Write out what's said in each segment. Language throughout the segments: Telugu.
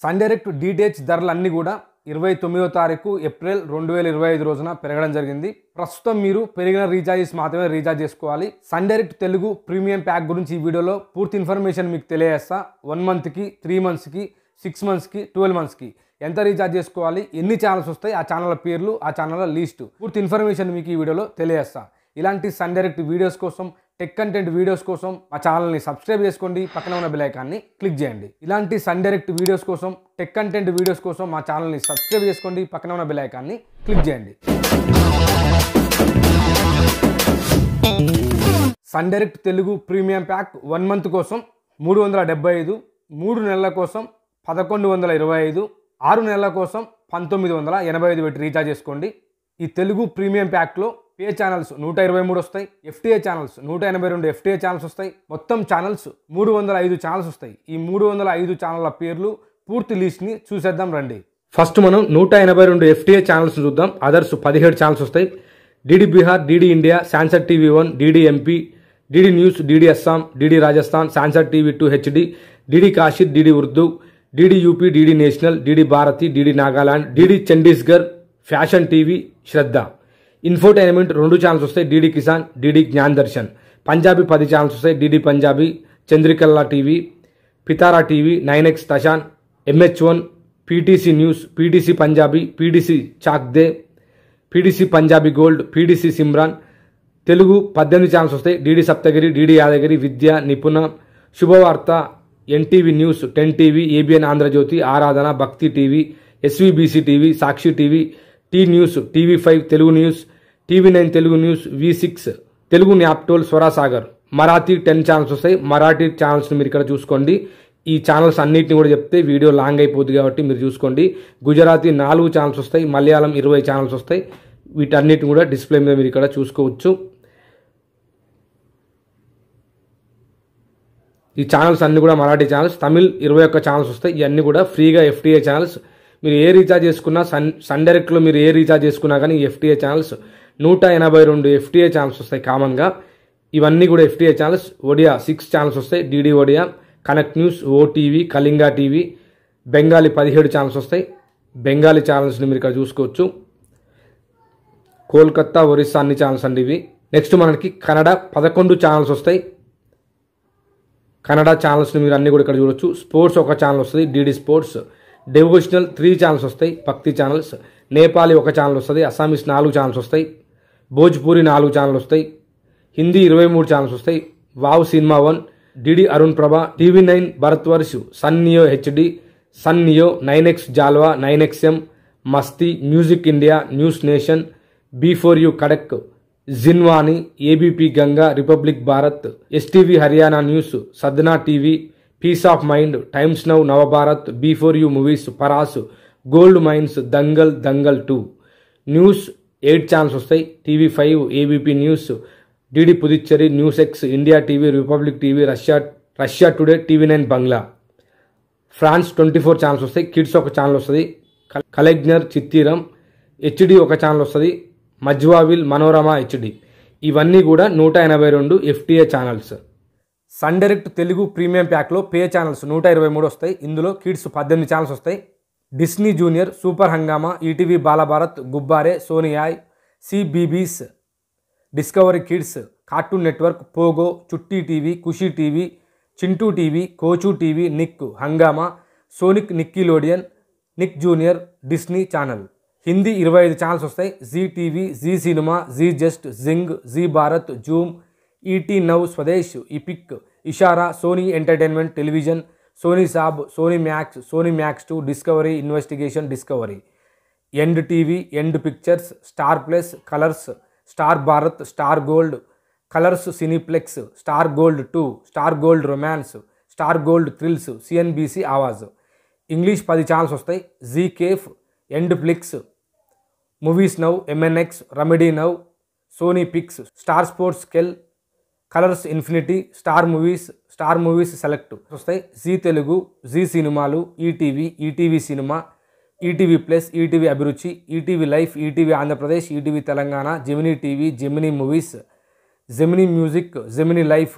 సన్ డైరెక్ట్ డిటిహెచ్ ధరలు అన్నీ కూడా 29వ తారీఖు ఏప్రిల్ 2025 రోజున పెరగడం జరిగింది. ప్రస్తుతం మీరు పెరిగిన రీఛార్జెస్ మాత్రమే రీఛార్జ్ చేసుకోవాలి. Sun direct Telugu premium pack గురించి ఈ వీడియోలో పూర్తి ఇన్ఫర్మేషన్ మీకు తెలియజేస్తా. 1 మంత్కి, 3 మంత్స్కి, 6 మంత్స్కి, 12 మంత్స్కి ఎంత రీఛార్జ్ చేసుకోవాలి, ఎన్ని ఛానల్స్ వస్తాయి, ఆ ఛానల్ పేర్లు, ఆ ఛానల్ లిస్ట్, పూర్తి ఇన్ఫర్మేషన్ మీకు ఈ వీడియోలో తెలియజేస్తా. ఇలాంటి సన్ డైరెక్ట్ వీడియోస్ కోసం, టెక్ కంటెంట్ వీడియోస్ కోసం మా ఛానల్ని సబ్స్క్రైబ్ చేసుకోండి, పక్కన ఉన్న బెల్ ఐకాన్ని క్లిక్ చేయండి. ఇలాంటి సన్ డైరెక్ట్ వీడియోస్ కోసం, టెక్ కంటెంట్ వీడియోస్ కోసం మా ఛానల్ని సబ్స్క్రైబ్ చేసుకోండి, పక్కన ఉన్న బెల్ ఐకాన్ని క్లిక్ చేయండి. Sun direct Telugu premium pack 1 month కోసం 375, 3 నెలల కోసం 1125, 6 నెలల కోసం 1985 పెట్టి రీఛార్జ్ చేసుకోండి. ఈ తెలుగు ప్రీమియం ప్యాక్లో పే ఛానల్స్ 123 వస్తాయి, ఎఫ్టీఏ ఛానల్స్ 182 ఎఫ్టీఏ ఛానల్స్ వస్తాయి, మొత్తం ఛానల్స్ 305 ఛానల్స్ వస్తాయి. ఈ 305 ఛానళ్ళ పేర్లు, పూర్తి లిస్ట్ని చూసేద్దాం రండి. ఫస్ట్ మనం 182 ఎఫ్టీఏ ఛానల్స్ చూద్దాం. అదర్స్ 17 ఛానల్స్ వస్తాయి. DD Bihar, DD India, Sanskar TV 1, DD MP, DD news, DD Assam, DD Rajasthan, Sanskar TV 2 HD, DD Kashi, DD Urdu, DD UP, DD national, DD Bharati, DD Nagaland, DD Chandigarh, fashion TV, Shraddha. Infotainment 2 channels వస్తాయి. DD Kisan, DD Gyan Darshan. Punjabi 10 channels వస్తాయి. DD Punjabi, Chardikla TV, Pitara TV, 9X Tashan, MH1, PTC news, PTC Punjabi, PTC Chakde, PTC Punjabi gold, PTC Simran. Telugu 18 channels వస్తాయి. DD Saptagiri, DD Yadagiri, Vidya, Nipuna, Subhavaartha, NTV news, 10 TV, ABN Andhrajyothy, Aradhana, Bhakti TV, SVBC TV, Sakshi TV, T news, TV five Telugu news, TV nine Telugu news, V6 Telugu Naaptol, Swarasagar. Marathi 10 channels వస్తాయి. మరాఠీ ఛానల్స్ని మీరు ఇక్కడ చూసుకోండి. ఈ ఛానల్స్ అన్నిటిని కూడా చెప్తే వీడియో లాంగ్ అయిపోద్ది కాబట్టి మీరు చూసుకోండి. గుజరాతీ 4 ఛానల్స్ వస్తాయి. మలయాళం 20 ఛానల్స్ వస్తాయి. వీటన్నిటిని కూడా డిస్ప్లే మీద మీరు ఇక్కడ చూసుకోవచ్చు. ఈ ఛానల్స్ అన్ని కూడా మరాఠీ ఛానల్స్. తమిళ్ 21 ఛానల్స్ వస్తాయి. ఇవన్నీ కూడా ఫ్రీగా ఎఫ్టీఏ ఛానల్స్. మీరు ఏ రీఛార్జ్ చేసుకున్నా, సన్ డైరెక్ట్లో మీరు ఏ రీఛార్జ్ చేసుకున్నా కానీ ఎఫ్టీఏ ఛానల్స్ 182 ఎఫ్టీఏ ఛానల్స్ వస్తాయి కామన్గా. ఇవన్నీ కూడా ఎఫ్టీఏ ఛానల్స్. ఒడియా 6 ఛానల్స్ వస్తాయి. DD Odia, connect news, OTV, Kalinga TV. Bengali 17 channels వస్తాయి. బెంగాలీ ఛానల్స్ని మీరు ఇక్కడ చూసుకోవచ్చు. కోల్కతా, ఒరిస్సా అన్ని ఛానల్స్ అండి ఇవి. నెక్స్ట్ మనకి కన్నడ 11 ఛానల్స్ వస్తాయి. కన్నడ ఛానల్స్ని మీరు అన్ని కూడా ఇక్కడ చూడొచ్చు. స్పోర్ట్స్ 1 ఛానల్ వస్తుంది, డిడి స్పోర్ట్స్. డెవోషనల్ 3 ఛానల్స్ వస్తాయి, భక్తి ఛానల్స్. నేపాలీ 1 ఛానల్ వస్తుంది. అస్సామీస్ 4 ఛానల్స్ వస్తాయి. భోజ్పూరి 4 ఛానల్ వస్తాయి. హిందీ 23 ఛానల్స్ వస్తాయి. Wow cinema 1, DD Arun Prabha, TV nine Bharatvarsh, Sun Neo HD, Sun Neo, 9X Jalwa, 9XM, Masti, music India, news nation, B4U Kadak, Jinvani, ABP Ganga, republic Bharat, STV Haryana news, Sadhna TV, peace of mind, times now, Navabharat, B4U movies, Paras, gold mines, Dangal 2. News 8 channels వస్తాయి. TV five, ABP news, DD Puducherry, news X, India TV, republic TV, Russia today, TV nine Bangla. France 24 channels వస్తాయి. కిడ్స్ 1 ఛానల్ వస్తుంది. కలెగ్నర్, చిత్తీరం, హెచ్డి 1 ఛానల్ వస్తుంది. మజ్వావిల్, మనోరమ హెచ్డి. ఇవన్నీ కూడా 182 FTA channels. Sun direct Telugu premium ప్యాక్లో పే ఛానల్స్ 123 వస్తాయి. ఇందులో కిడ్స్ 18 ఛానల్స్ వస్తాయి. Disney junior, super Hungama, ETV Balbharat, Gubbare, సోనియాయ్, CBeebies, discovery kids, cartoon network, Pogo, Chutti TV, Khushi TV, Chintu TV, Kochu TV, Nick, Hungama, Sonic, Nickelodeon, Nick junior, Disney channel. Hindi 25 channels వస్తాయి. Zee TV, Zee cinema, Zee Zest, Zing, Zee Bharat, Zoom, ET now, Swadesh, Epic, Ishara, Sony entertainment television, Sony SAB, Sony Max, Sony Max 2, discovery investigation, discovery, and TV, and pictures, star plus, Colors, star Bharat, star gold, Colors Cineplex, star gold 2, star gold romance, star gold thrills, CNBC Awaaz. English 10 channels వస్తాయి. Zee cafe, and flix, movies now, MNX, romedy now, Sony pix, star sports కెల్, colors infinity, star movies select వస్తాయి. జీ తెలుగు, జీ సినిమాలు, ETV, ETV cinema, ETV plus, ETV Abhiruchi, ETV life, ETV Andhra Pradesh, ETV Telangana, Gemini TV, Gemini movies, Gemini music, Gemini life,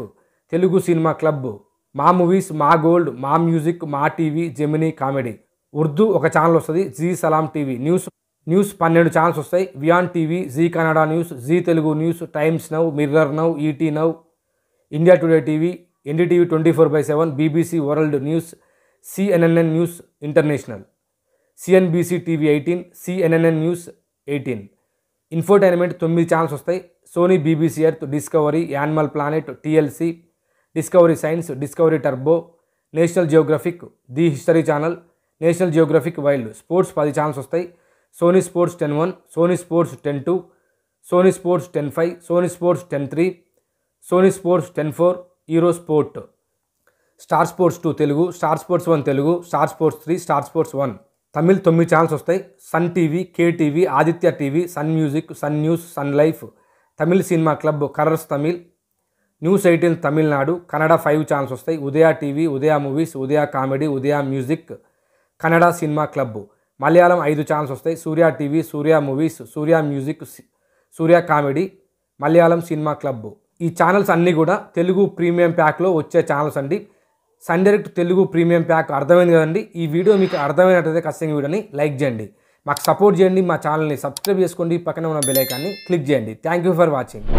Telugu cinema club, Maa movies, Maa gold, Maa music, Maa TV, Gemini comedy. Urdu ఒక ఛానల్ వస్తుంది, Zee Salaam TV. News 12 channels వస్తాయి. వియాన్ TV, Zee Kannada news, Zee Telugu news, times now, mirror now, ET now, India today TV, NDTV 24/7, BBC world news, CNN news international, CNBC TV 18, CNN news 18. Infotainment 9 channels వస్తాయి. Sony, BBC earth, discovery, animal planet, TLC, discovery science, discovery turbo, national geographic, the history channel, national geographic wild. Sports 10 channels వస్తాయి. Sony sports 10.1, Sony sports 10.2, Sony sports 10.5, Sony sports 10.3, Sony sports 10.4, Eurosport. Star sports 2 Telugu, star sports 1 Telugu, star sports 3, star sports 1. Tamil 9 channels వస్తాయి. Sun TV, KTV, Aditya TV, Sun music, Sun news, Sun life, Tamil cinema club, colors Tamil, news 18 Tamil Nadu. Kannada 5 channels వస్తాయి. Udaya TV, Udaya movies, Udaya comedy, Udaya music, Kannada cinema club. Malayalam 5 channels వస్తాయి. Surya TV, Surya movies, Surya music, Surya comedy, Malayalam cinema club. ఈ ఛానల్స్ అన్నీ కూడా తెలుగు ప్రీమియం ప్యాక్లో వచ్చే ఛానల్స్ అండి. Sun direct Telugu premium pack అర్థమైంది కదండి. ఈ వీడియో మీకు అర్థమైనట్లయితే ఖచ్చితంగా వీడియోని లైక్ చేయండి, మాకు సపోర్ట్ చేయండి, మా ఛానల్ని సబ్స్క్రైబ్ చేసుకోండి, పక్కన ఉన్న బెల్ ఐకాన్ని క్లిక్ చేయండి. Thank you for watching.